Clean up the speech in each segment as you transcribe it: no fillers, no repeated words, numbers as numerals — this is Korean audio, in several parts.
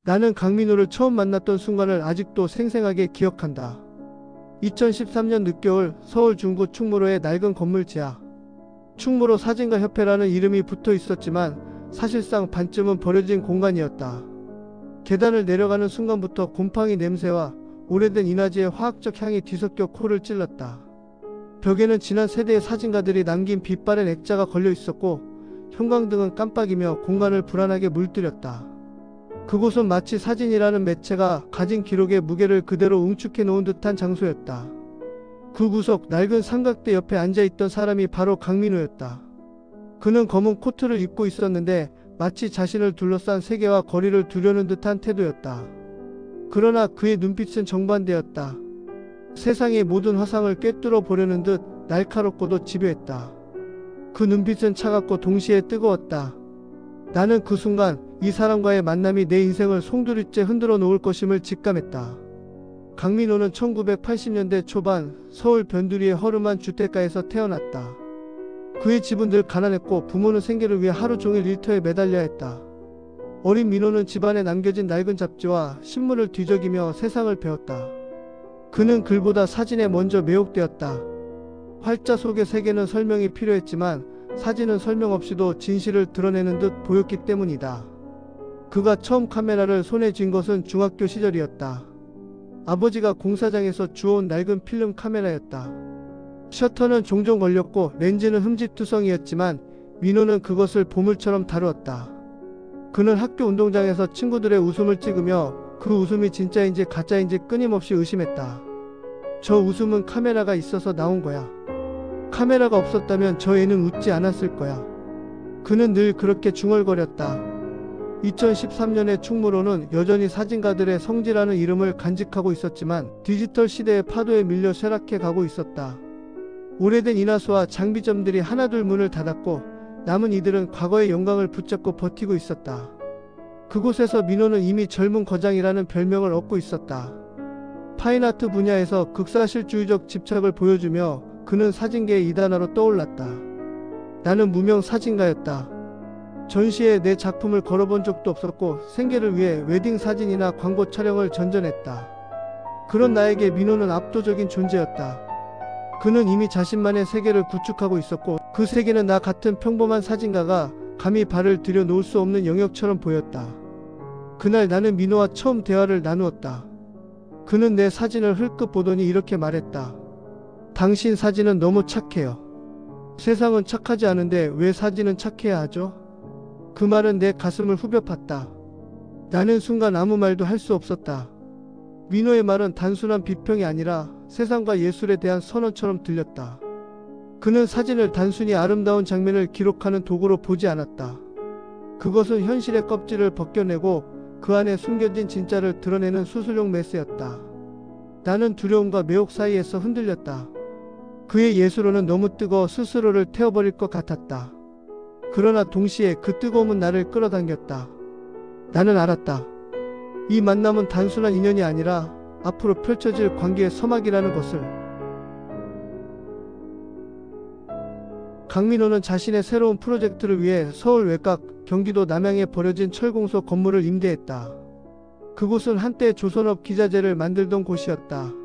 나는 강민호를 처음 만났던 순간을 아직도 생생하게 기억한다. 2013년 늦겨울 서울 중구 충무로의 낡은 건물 지하. 충무로 사진가 협회라는 이름이 붙어 있었지만 사실상 반쯤은 버려진 공간이었다. 계단을 내려가는 순간부터 곰팡이 냄새와 오래된 인화지의 화학적 향이 뒤섞여 코를 찔렀다. 벽에는 지난 세대의 사진가들이 남긴 빛바랜 액자가 걸려 있었고 형광등은 깜빡이며 공간을 불안하게 물들였다. 그곳은 마치 사진이라는 매체가 가진 기록의 무게를 그대로 응축해 놓은 듯한 장소였다. 그 구석 낡은 삼각대 옆에 앉아있던 사람이 바로 강민호였다. 그는 검은 코트를 입고 있었는데 마치 자신을 둘러싼 세계와 거리를 두려는 듯한 태도였다. 그러나 그의 눈빛은 정반대였다. 세상의 모든 화상을 꿰뚫어 보려는 듯 날카롭고도 집요했다. 그 눈빛은 차갑고 동시에 뜨거웠다. 나는 그 순간 이 사람과의 만남이 내 인생을 송두리째 흔들어 놓을 것임을 직감했다. 강민호는 1980년대 초반 서울 변두리의 허름한 주택가에서 태어났다. 그의 집은 늘 가난했고 부모는 생계를 위해 하루 종일 일터에 매달려야 했다. 어린 민호는 집안에 남겨진 낡은 잡지와 신문을 뒤적이며 세상을 배웠다. 그는 글보다 사진에 먼저 매혹되었다. 활자 속의 세계는 설명이 필요했지만 사진은 설명 없이도 진실을 드러내는 듯 보였기 때문이다. 그가 처음 카메라를 손에 쥔 것은 중학교 시절이었다. 아버지가 공사장에서 주워온 낡은 필름 카메라였다. 셔터는 종종 걸렸고 렌즈는 흠집투성이었지만 민호는 그것을 보물처럼 다루었다. 그는 학교 운동장에서 친구들의 웃음을 찍으며 그 웃음이 진짜인지 가짜인지 끊임없이 의심했다. 저 웃음은 카메라가 있어서 나온 거야. 카메라가 없었다면 저 애는 웃지 않았을 거야. 그는 늘 그렇게 중얼거렸다. 2013년의 충무로는 여전히 사진가들의 성지라는 이름을 간직하고 있었지만 디지털 시대의 파도에 밀려 쇠락해 가고 있었다. 오래된 인화수와 장비점들이 하나둘 문을 닫았고 남은 이들은 과거의 영광을 붙잡고 버티고 있었다. 그곳에서 민호는 이미 젊은 거장이라는 별명을 얻고 있었다. 파인아트 분야에서 극사실주의적 집착을 보여주며 그는 사진계의 이단화로 떠올랐다. 나는 무명 사진가였다. 전시에 내 작품을 걸어본 적도 없었고 생계를 위해 웨딩 사진이나 광고 촬영을 전전했다. 그런 나에게 민호는 압도적인 존재였다. 그는 이미 자신만의 세계를 구축하고 있었고 그 세계는 나 같은 평범한 사진가가 감히 발을 들여놓을 수 없는 영역처럼 보였다. 그날 나는 민호와 처음 대화를 나누었다. 그는 내 사진을 흘끗 보더니 이렇게 말했다. 당신 사진은 너무 착해요. 세상은 착하지 않은데 왜 사진은 착해야 하죠? 그 말은 내 가슴을 후벼 팠다. 나는 순간 아무 말도 할 수 없었다. 민호의 말은 단순한 비평이 아니라 세상과 예술에 대한 선언처럼 들렸다. 그는 사진을 단순히 아름다운 장면을 기록하는 도구로 보지 않았다. 그것은 현실의 껍질을 벗겨내고 그 안에 숨겨진 진짜를 드러내는 수술용 메스였다. 나는 두려움과 매혹 사이에서 흔들렸다. 그의 예술로는 너무 뜨거워 스스로를 태워버릴 것 같았다. 그러나 동시에 그 뜨거움은 나를 끌어당겼다. 나는 알았다. 이 만남은 단순한 인연이 아니라 앞으로 펼쳐질 관계의 서막이라는 것을. 강민호는 자신의 새로운 프로젝트를 위해 서울 외곽 경기도 남양에 버려진 철공소 건물을 임대했다. 그곳은 한때 조선업 기자재를 만들던 곳이었다.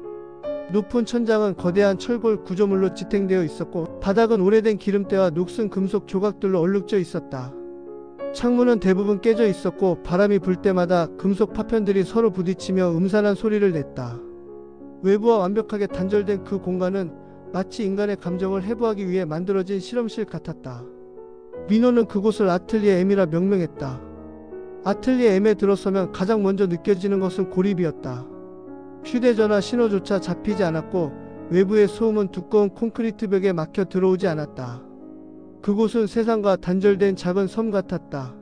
높은 천장은 거대한 철골 구조물로 지탱되어 있었고 바닥은 오래된 기름때와 녹슨 금속 조각들로 얼룩져 있었다. 창문은 대부분 깨져 있었고 바람이 불 때마다 금속 파편들이 서로 부딪히며 음산한 소리를 냈다. 외부와 완벽하게 단절된 그 공간은 마치 인간의 감정을 해부하기 위해 만들어진 실험실 같았다. 민호는 그곳을 아틀리에 M이라 명명했다. 아틀리에 M에 들어서면 가장 먼저 느껴지는 것은 고립이었다. 휴대전화 신호조차 잡히지 않았고 외부의 소음은 두꺼운 콘크리트 벽에 막혀 들어오지 않았다. 그곳은 세상과 단절된 작은 섬 같았다.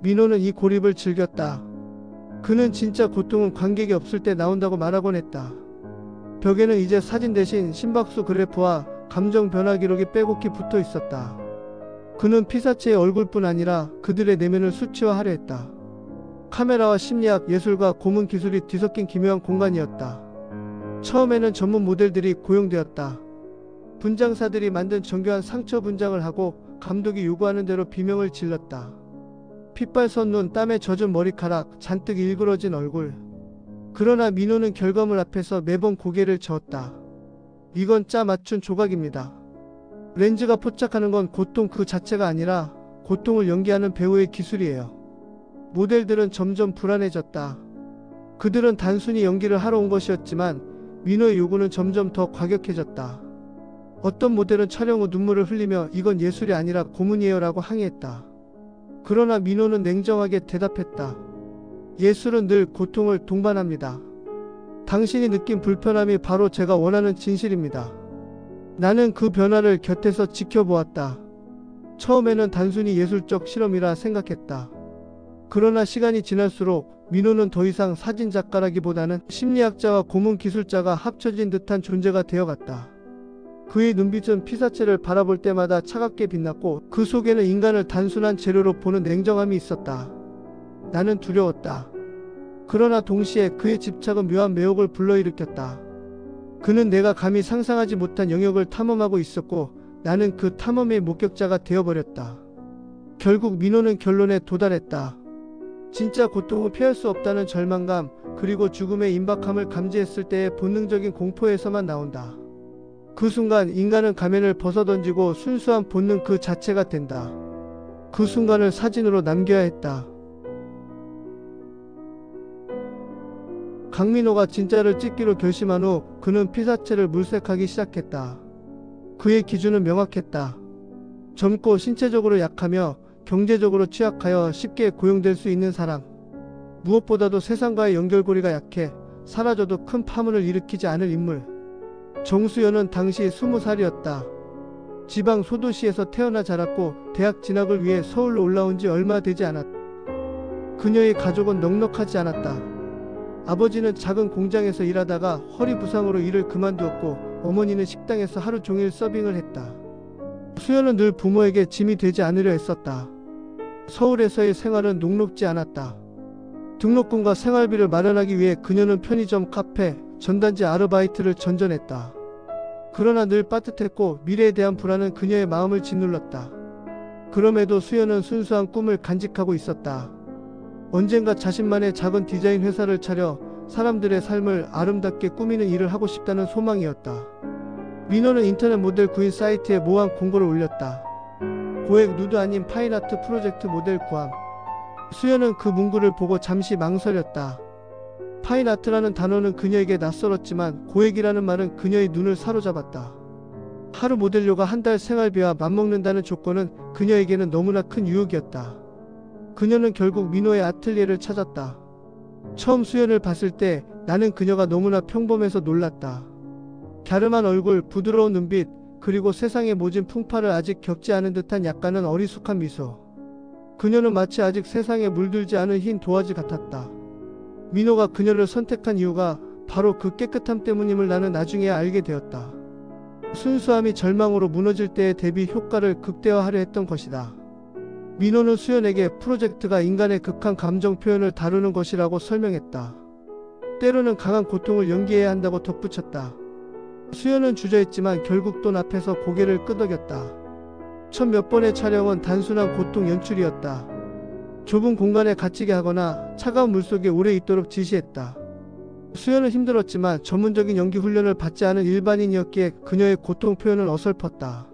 민호는 이 고립을 즐겼다. 그는 진짜 고통은 관객이 없을 때 나온다고 말하곤 했다. 벽에는 이제 사진 대신 심박수 그래프와 감정 변화 기록이 빼곡히 붙어 있었다. 그는 피사체의 얼굴뿐 아니라 그들의 내면을 수치화하려 했다. 카메라와 심리학, 예술과 고문 기술이 뒤섞인 기묘한 공간이었다. 처음에는 전문 모델들이 고용되었다. 분장사들이 만든 정교한 상처 분장을 하고 감독이 요구하는 대로 비명을 질렀다. 핏발 선 눈, 땀에 젖은 머리카락, 잔뜩 일그러진 얼굴. 그러나 민호는 결과물 앞에서 매번 고개를 저었다. 이건 짜 맞춘 조각입니다. 렌즈가 포착하는 건 고통 그 자체가 아니라 고통을 연기하는 배우의 기술이에요. 모델들은 점점 불안해졌다. 그들은 단순히 연기를 하러 온 것이었지만 민호의 요구는 점점 더 과격해졌다. 어떤 모델은 촬영 후 눈물을 흘리며 이건 예술이 아니라 고문이에요 라고 항의했다. 그러나 민호는 냉정하게 대답했다. 예술은 늘 고통을 동반합니다. 당신이 느낀 불편함이 바로 제가 원하는 진실입니다. 나는 그 변화를 곁에서 지켜보았다. 처음에는 단순히 예술적 실험이라 생각했다. 그러나 시간이 지날수록 민호는 더 이상 사진작가라기보다는 심리학자와 고문 기술자가 합쳐진 듯한 존재가 되어갔다. 그의 눈빛은 피사체를 바라볼 때마다 차갑게 빛났고 그 속에는 인간을 단순한 재료로 보는 냉정함이 있었다. 나는 두려웠다. 그러나 동시에 그의 집착은 묘한 매혹을 불러일으켰다. 그는 내가 감히 상상하지 못한 영역을 탐험하고 있었고 나는 그 탐험의 목격자가 되어버렸다. 결국 민호는 결론에 도달했다. 진짜 고통은 피할 수 없다는 절망감, 그리고 죽음의 임박함을 감지했을 때의 본능적인 공포에서만 나온다. 그 순간 인간은 가면을 벗어던지고 순수한 본능 그 자체가 된다. 그 순간을 사진으로 남겨야 했다. 강민호가 진짜를 찍기로 결심한 후 그는 피사체를 물색하기 시작했다. 그의 기준은 명확했다. 젊고 신체적으로 약하며 경제적으로 취약하여 쉽게 고용될 수 있는 사람. 무엇보다도 세상과의 연결고리가 약해 사라져도 큰 파문을 일으키지 않을 인물. 정수연은 당시 20살이었다. 지방 소도시에서 태어나 자랐고 대학 진학을 위해 서울로 올라온 지 얼마 되지 않았다. 그녀의 가족은 넉넉하지 않았다. 아버지는 작은 공장에서 일하다가 허리 부상으로 일을 그만두었고 어머니는 식당에서 하루 종일 서빙을 했다. 수연은 늘 부모에게 짐이 되지 않으려 했었다. 서울에서의 생활은 녹록지 않았다. 등록금과 생활비를 마련하기 위해 그녀는 편의점, 카페, 전단지 아르바이트를 전전했다. 그러나 늘 빠듯했고 미래에 대한 불안은 그녀의 마음을 짓눌렀다. 그럼에도 수연은 순수한 꿈을 간직하고 있었다. 언젠가 자신만의 작은 디자인 회사를 차려 사람들의 삶을 아름답게 꾸미는 일을 하고 싶다는 소망이었다. 민호는 인터넷 모델 구인 사이트에 모한 공고를 올렸다. 고액 누드 아닌 파인아트 프로젝트 모델 구함. 수연은 그 문구를 보고 잠시 망설였다. 파인아트라는 단어는 그녀에게 낯설었지만 고액이라는 말은 그녀의 눈을 사로잡았다. 하루 모델료가 한 달 생활비와 맞먹는다는 조건은 그녀에게는 너무나 큰 유혹이었다. 그녀는 결국 민호의 아틀리에를 찾았다. 처음 수연을 봤을 때 나는 그녀가 너무나 평범해서 놀랐다. 갸름한 얼굴, 부드러운 눈빛, 그리고 세상의 모진 풍파를 아직 겪지 않은 듯한 약간은 어리숙한 미소. 그녀는 마치 아직 세상에 물들지 않은 흰 도화지 같았다. 민호가 그녀를 선택한 이유가 바로 그 깨끗함 때문임을 나는 나중에야 알게 되었다. 순수함이 절망으로 무너질 때의 대비 효과를 극대화하려 했던 것이다. 민호는 수연에게 프로젝트가 인간의 극한 감정 표현을 다루는 것이라고 설명했다. 때로는 강한 고통을 연기해야 한다고 덧붙였다. 수연은 주저했지만 결국 돈 앞에서 고개를 끄덕였다. 첫 몇 번의 촬영은 단순한 고통 연출이었다. 좁은 공간에 갇히게 하거나 차가운 물속에 오래 있도록 지시했다. 수연은 힘들었지만 전문적인 연기 훈련을 받지 않은 일반인이었기에 그녀의 고통 표현은 어설펐다.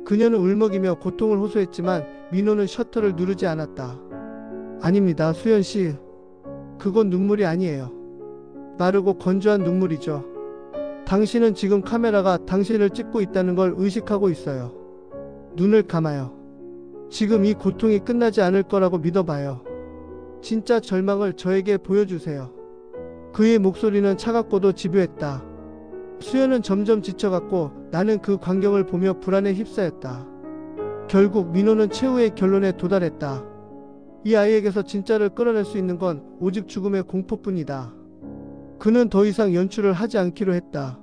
그녀는 울먹이며 고통을 호소했지만 민호는 셔터를 누르지 않았다. 아닙니다, 수연씨. 그건 눈물이 아니에요. 마르고 건조한 눈물이죠. 당신은 지금 카메라가 당신을 찍고 있다는 걸 의식하고 있어요. 눈을 감아요. 지금 이 고통이 끝나지 않을 거라고 믿어봐요. 진짜 절망을 저에게 보여주세요. 그의 목소리는 차갑고도 집요했다. 수연은 점점 지쳐갔고 나는 그 광경을 보며 불안에 휩싸였다. 결국 민호는 최후의 결론에 도달했다. 이 아이에게서 진짜를 끌어낼 수 있는 건 오직 죽음의 공포뿐이다. 그는 더 이상 연출을 하지 않기로 했다.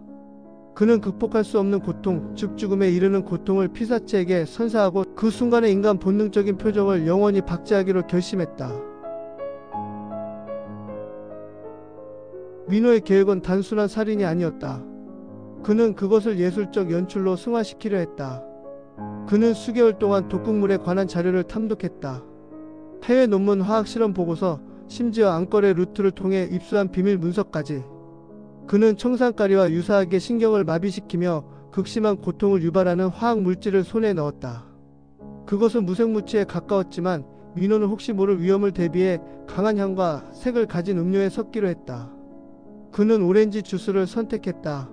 그는 극복할 수 없는 고통, 즉 죽음에 이르는 고통을 피사체에게 선사하고 그 순간의 인간 본능적인 표정을 영원히 박제하기로 결심했다. 민호의 계획은 단순한 살인이 아니었다. 그는 그것을 예술적 연출로 승화시키려 했다. 그는 수개월 동안 독극물에 관한 자료를 탐독했다. 해외 논문 화학실험 보고서, 심지어 앙거래 루트를 통해 입수한 비밀 문서까지. 그는 청산가리와 유사하게 신경을 마비시키며 극심한 고통을 유발하는 화학 물질을 손에 넣었다. 그것은 무색무취에 가까웠지만 민호는 혹시 모를 위험을 대비해 강한 향과 색을 가진 음료에 섞기로 했다. 그는 오렌지 주스를 선택했다.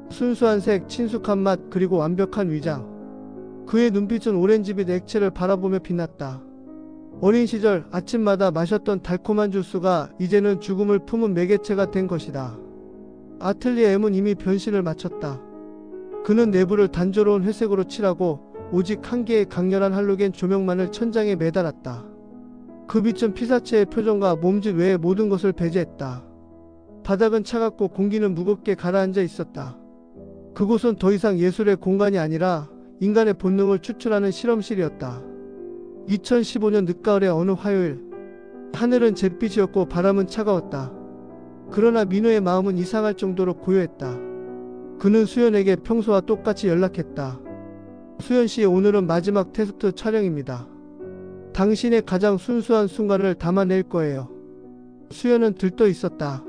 순수한 색, 친숙한 맛, 그리고 완벽한 위장. 그의 눈빛은 오렌지빛 액체를 바라보며 빛났다. 어린 시절 아침마다 마셨던 달콤한 주스가 이제는 죽음을 품은 매개체가 된 것이다. 아틀리에 M은 이미 변신을 마쳤다. 그는 내부를 단조로운 회색으로 칠하고 오직 한 개의 강렬한 할로겐 조명만을 천장에 매달았다. 그 빛은 피사체의 표정과 몸짓 외의 모든 것을 배제했다. 바닥은 차갑고 공기는 무겁게 가라앉아 있었다. 그곳은 더 이상 예술의 공간이 아니라 인간의 본능을 추출하는 실험실이었다. 2015년 늦가을의 어느 화요일, 하늘은 잿빛이었고 바람은 차가웠다. 그러나 민호의 마음은 이상할 정도로 고요했다. 그는 수연에게 평소와 똑같이 연락했다. 수연씨, 오늘은 마지막 테스트 촬영입니다. 당신의 가장 순수한 순간을 담아낼 거예요. 수연은 들떠 있었다.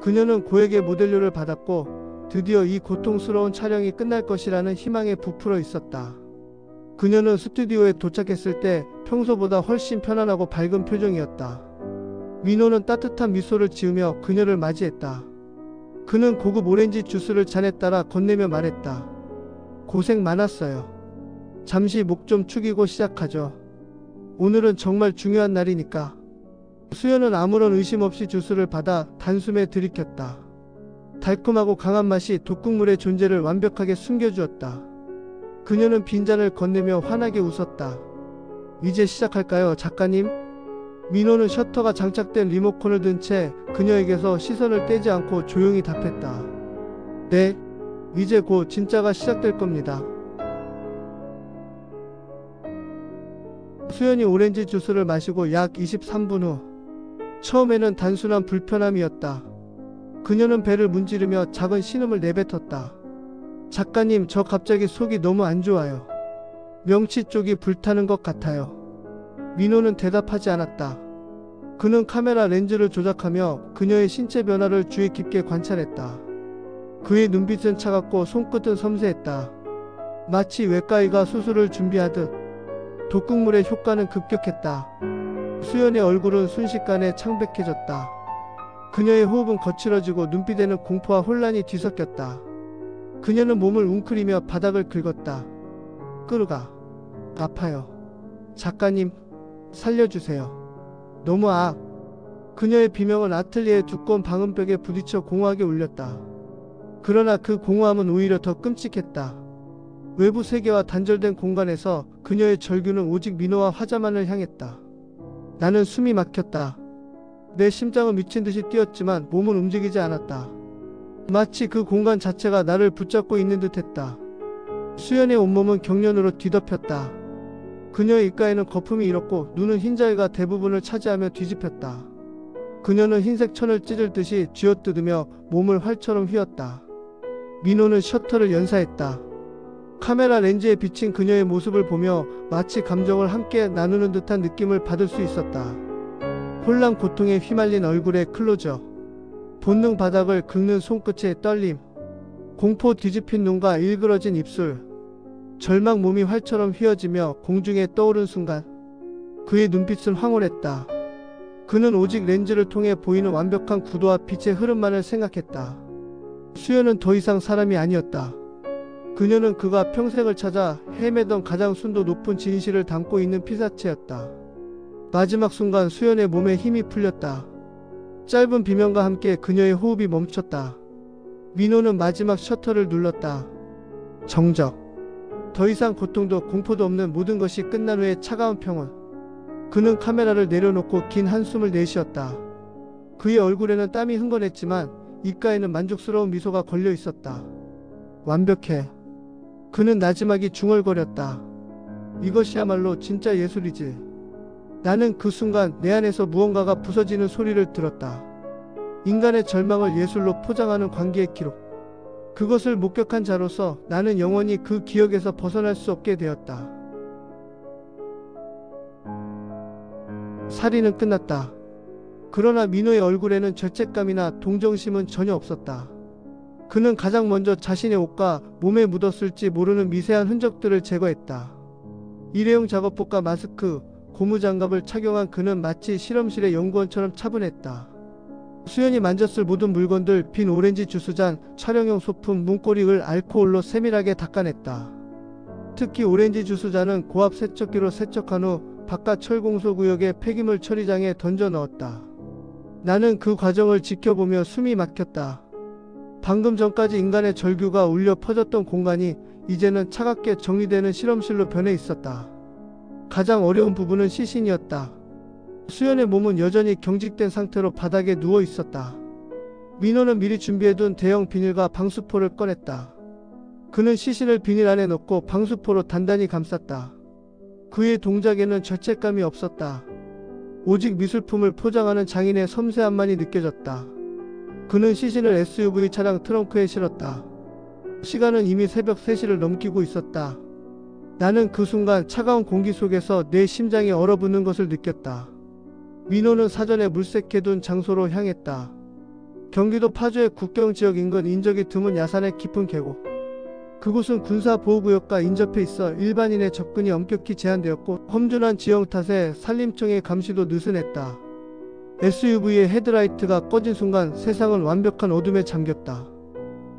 그녀는 고액의 모델료를 받았고 드디어 이 고통스러운 촬영이 끝날 것이라는 희망에 부풀어 있었다. 그녀는 스튜디오에 도착했을 때 평소보다 훨씬 편안하고 밝은 표정이었다. 민호는 따뜻한 미소를 지으며 그녀를 맞이했다. 그는 고급 오렌지 주스를 잔에 따라 건네며 말했다. 고생 많았어요. 잠시 목 좀 축이고 시작하죠. 오늘은 정말 중요한 날이니까. 수연은 아무런 의심 없이 주스를 받아 단숨에 들이켰다. 달콤하고 강한 맛이 독국물의 존재를 완벽하게 숨겨주었다. 그녀는 빈잔을 건네며 환하게 웃었다. 이제 시작할까요, 작가님? 민호는 셔터가 장착된 리모컨을 든 채 그녀에게서 시선을 떼지 않고 조용히 답했다. 네, 이제 곧 진짜가 시작될 겁니다. 수연이 오렌지 주스를 마시고 약 23분 후, 처음에는 단순한 불편함이었다. 그녀는 배를 문지르며 작은 신음을 내뱉었다. 작가님, 저 갑자기 속이 너무 안 좋아요. 명치 쪽이 불타는 것 같아요. 민호는 대답하지 않았다. 그는 카메라 렌즈를 조작하며 그녀의 신체 변화를 주의 깊게 관찰했다. 그의 눈빛은 차갑고 손끝은 섬세했다. 마치 외과의가 수술을 준비하듯. 독극물의 효과는 급격했다. 수연의 얼굴은 순식간에 창백해졌다. 그녀의 호흡은 거칠어지고 눈빛에는 공포와 혼란이 뒤섞였다. 그녀는 몸을 웅크리며 바닥을 긁었다. 끄르가. 아파요. 작가님, 살려주세요. 너무 그녀의 비명은 아틀리에의 두꺼운 방음벽에 부딪혀 공허하게 울렸다. 그러나 그 공허함은 오히려 더 끔찍했다. 외부 세계와 단절된 공간에서 그녀의 절규는 오직 민호와 화자만을 향했다. 나는 숨이 막혔다. 내 심장은 미친 듯이 뛰었지만 몸은 움직이지 않았다. 마치 그 공간 자체가 나를 붙잡고 있는 듯했다. 수연의 온몸은 경련으로 뒤덮였다. 그녀의 입가에는 거품이 일었고 눈은 흰자위가 대부분을 차지하며 뒤집혔다. 그녀는 흰색 천을 찢을 듯이 쥐어뜯으며 몸을 활처럼 휘었다. 민호는 셔터를 연사했다. 카메라 렌즈에 비친 그녀의 모습을 보며 마치 감정을 함께 나누는 듯한 느낌을 받을 수 있었다. 혼란, 고통에 휘말린 얼굴의 클로즈업, 본능 바닥을 긁는 손끝의 떨림, 공포 뒤집힌 눈과 일그러진 입술, 절망, 몸이 활처럼 휘어지며 공중에 떠오른 순간 그의 눈빛은 황홀했다. 그는 오직 렌즈를 통해 보이는 완벽한 구도와 빛의 흐름만을 생각했다. 수연은 더 이상 사람이 아니었다. 그녀는 그가 평생을 찾아 헤매던 가장 순도 높은 진실을 담고 있는 피사체였다. 마지막 순간 수연의 몸에 힘이 풀렸다. 짧은 비명과 함께 그녀의 호흡이 멈췄다. 민호는 마지막 셔터를 눌렀다. 정적. 더 이상 고통도 공포도 없는 모든 것이 끝난 후의 차가운 평온. 그는 카메라를 내려놓고 긴 한숨을 내쉬었다. 그의 얼굴에는 땀이 흥건했지만 입가에는 만족스러운 미소가 걸려 있었다. 완벽해. 그는 나지막이 중얼거렸다. 이것이야말로 진짜 예술이지. 나는 그 순간 내 안에서 무언가가 부서지는 소리를 들었다. 인간의 절망을 예술로 포장하는 광기의 기록. 그것을 목격한 자로서 나는 영원히 그 기억에서 벗어날 수 없게 되었다. 살인은 끝났다. 그러나 민호의 얼굴에는 죄책감이나 동정심은 전혀 없었다. 그는 가장 먼저 자신의 옷과 몸에 묻었을지 모르는 미세한 흔적들을 제거했다. 일회용 작업복과 마스크, 고무장갑을 착용한 그는 마치 실험실의 연구원처럼 차분했다. 수연이 만졌을 모든 물건들, 빈 오렌지 주스잔, 촬영용 소품, 문고리를 알코올로 세밀하게 닦아냈다. 특히 오렌지 주스잔은 고압 세척기로 세척한 후 바깥 철공소 구역의 폐기물 처리장에 던져 넣었다. 나는 그 과정을 지켜보며 숨이 막혔다. 방금 전까지 인간의 절규가 울려 퍼졌던 공간이 이제는 차갑게 정리되는 실험실로 변해 있었다. 가장 어려운 부분은 시신이었다. 수연의 몸은 여전히 경직된 상태로 바닥에 누워 있었다. 민호는 미리 준비해둔 대형 비닐과 방수포를 꺼냈다. 그는 시신을 비닐 안에 넣고 방수포로 단단히 감쌌다. 그의 동작에는 죄책감이 없었다. 오직 미술품을 포장하는 장인의 섬세함만이 느껴졌다. 그는 시신을 SUV 차량 트렁크에 실었다. 시간은 이미 새벽 3시를 넘기고 있었다. 나는 그 순간 차가운 공기 속에서 내 심장이 얼어붙는 것을 느꼈다. 민호는 사전에 물색해둔 장소로 향했다. 경기도 파주의 국경지역 인근 인적이 드문 야산의 깊은 계곡. 그곳은 군사보호구역과 인접해 있어 일반인의 접근이 엄격히 제한되었고 험준한 지형 탓에 산림청의 감시도 느슨했다. SUV의 헤드라이트가 꺼진 순간 세상은 완벽한 어둠에 잠겼다.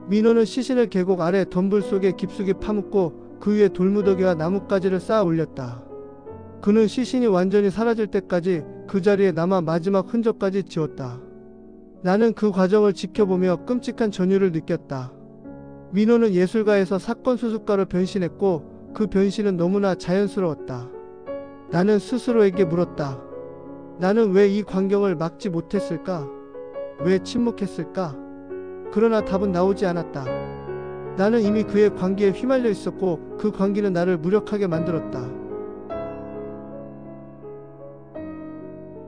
민호는 시신을 계곡 아래 덤불 속에 깊숙이 파묻고 그 위에 돌무더기와 나뭇가지를 쌓아 올렸다. 그는 시신이 완전히 사라질 때까지 그 자리에 남아 마지막 흔적까지 지웠다. 나는 그 과정을 지켜보며 끔찍한 전율을 느꼈다. 민호는 예술가에서 사건 수습가로 변신했고 그 변신은 너무나 자연스러웠다. 나는 스스로에게 물었다. 나는 왜 이 광경을 막지 못했을까? 왜 침묵했을까? 그러나 답은 나오지 않았다. 나는 이미 그의 광기에 휘말려 있었고 그 광기는 나를 무력하게 만들었다.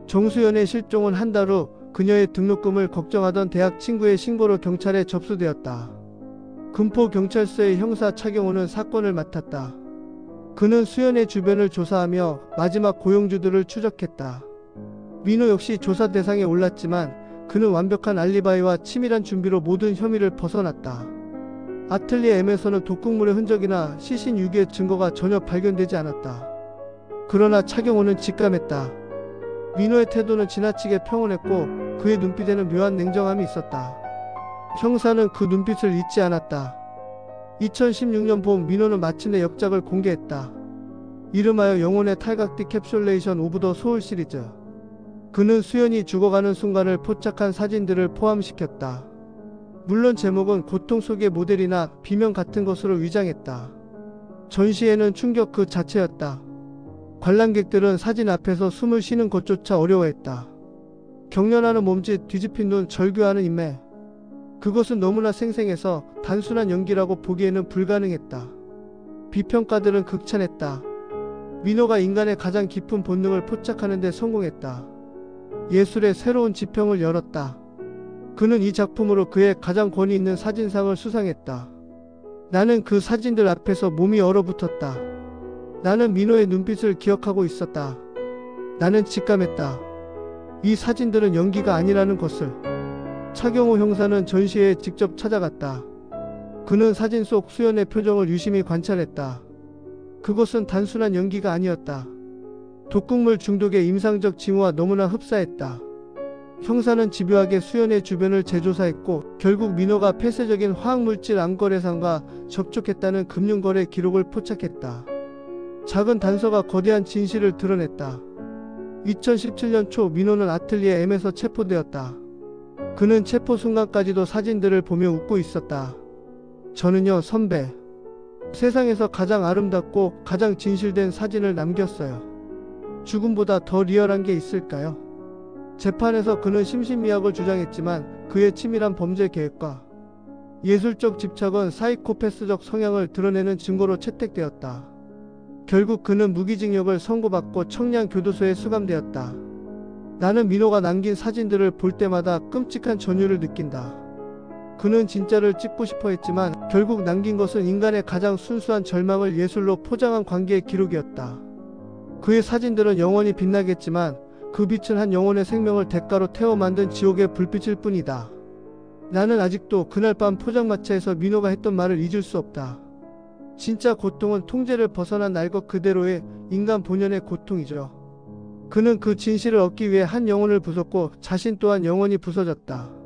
정수연의 실종은 한 달 후 그녀의 등록금을 걱정하던 대학 친구의 신고로 경찰에 접수되었다. 금포경찰서의 형사 차경호는 사건을 맡았다. 그는 수연의 주변을 조사하며 마지막 고용주들을 추적했다. 민호 역시 조사 대상에 올랐지만 그는 완벽한 알리바이와 치밀한 준비로 모든 혐의를 벗어났다. 아틀리에 M에서는 독극물의 흔적이나 시신 유기의 증거가 전혀 발견되지 않았다. 그러나 차경호는 직감했다. 민호의 태도는 지나치게 평온했고 그의 눈빛에는 묘한 냉정함이 있었다. 형사는 그 눈빛을 잊지 않았다. 2016년 봄 민호는 마침내 역작을 공개했다. 이름하여 영혼의 탈각 디캡슐레이션 오브 더 소울 시리즈. 그는 수연이 죽어가는 순간을 포착한 사진들을 포함시켰다. 물론 제목은 고통 속의 모델이나 비명 같은 것으로 위장했다. 전시회는 충격 그 자체였다. 관람객들은 사진 앞에서 숨을 쉬는 것조차 어려워했다. 경련하는 몸짓, 뒤집힌 눈, 절규하는 인매. 그것은 너무나 생생해서 단순한 연기라고 보기에는 불가능했다. 비평가들은 극찬했다. 민호가 인간의 가장 깊은 본능을 포착하는 데 성공했다. 예술의 새로운 지평을 열었다. 그는 이 작품으로 그의 가장 권위 있는 사진상을 수상했다. 나는 그 사진들 앞에서 몸이 얼어붙었다. 나는 민호의 눈빛을 기억하고 있었다. 나는 직감했다. 이 사진들은 연기가 아니라는 것을. 차경호 형사는 전시회에 직접 찾아갔다. 그는 사진 속 수연의 표정을 유심히 관찰했다. 그것은 단순한 연기가 아니었다. 독극물 중독의 임상적 징후와 너무나 흡사했다. 형사는 집요하게 수연의 주변을 재조사했고 결국 민호가 폐쇄적인 화학물질 암거래상과 접촉했다는 금융거래 기록을 포착했다. 작은 단서가 거대한 진실을 드러냈다. 2017년 초 민호는 아틀리에 M에서 체포되었다. 그는 체포 순간까지도 사진들을 보며 웃고 있었다. 저는요, 선배. 세상에서 가장 아름답고 가장 진실된 사진을 남겼어요. 죽음보다 더 리얼한 게 있을까요? 재판에서 그는 심신미약을 주장했지만 그의 치밀한 범죄 계획과 예술적 집착은 사이코패스적 성향을 드러내는 증거로 채택되었다. 결국 그는 무기징역을 선고받고 청량교도소에 수감되었다. 나는 민호가 남긴 사진들을 볼 때마다 끔찍한 전율을 느낀다. 그는 진짜를 찍고 싶어 했지만 결국 남긴 것은 인간의 가장 순수한 절망을 예술로 포장한 관계의 기록이었다. 그의 사진들은 영원히 빛나겠지만 그 빛은 한 영혼의 생명을 대가로 태워 만든 지옥의 불빛일 뿐이다. 나는 아직도 그날 밤 포장마차에서 민호가 했던 말을 잊을 수 없다. 진짜 고통은 통제를 벗어난 날 것 그대로의 인간 본연의 고통이죠. 그는 그 진실을 얻기 위해 한 영혼을 부쉈고 자신 또한 영원히 부서졌다.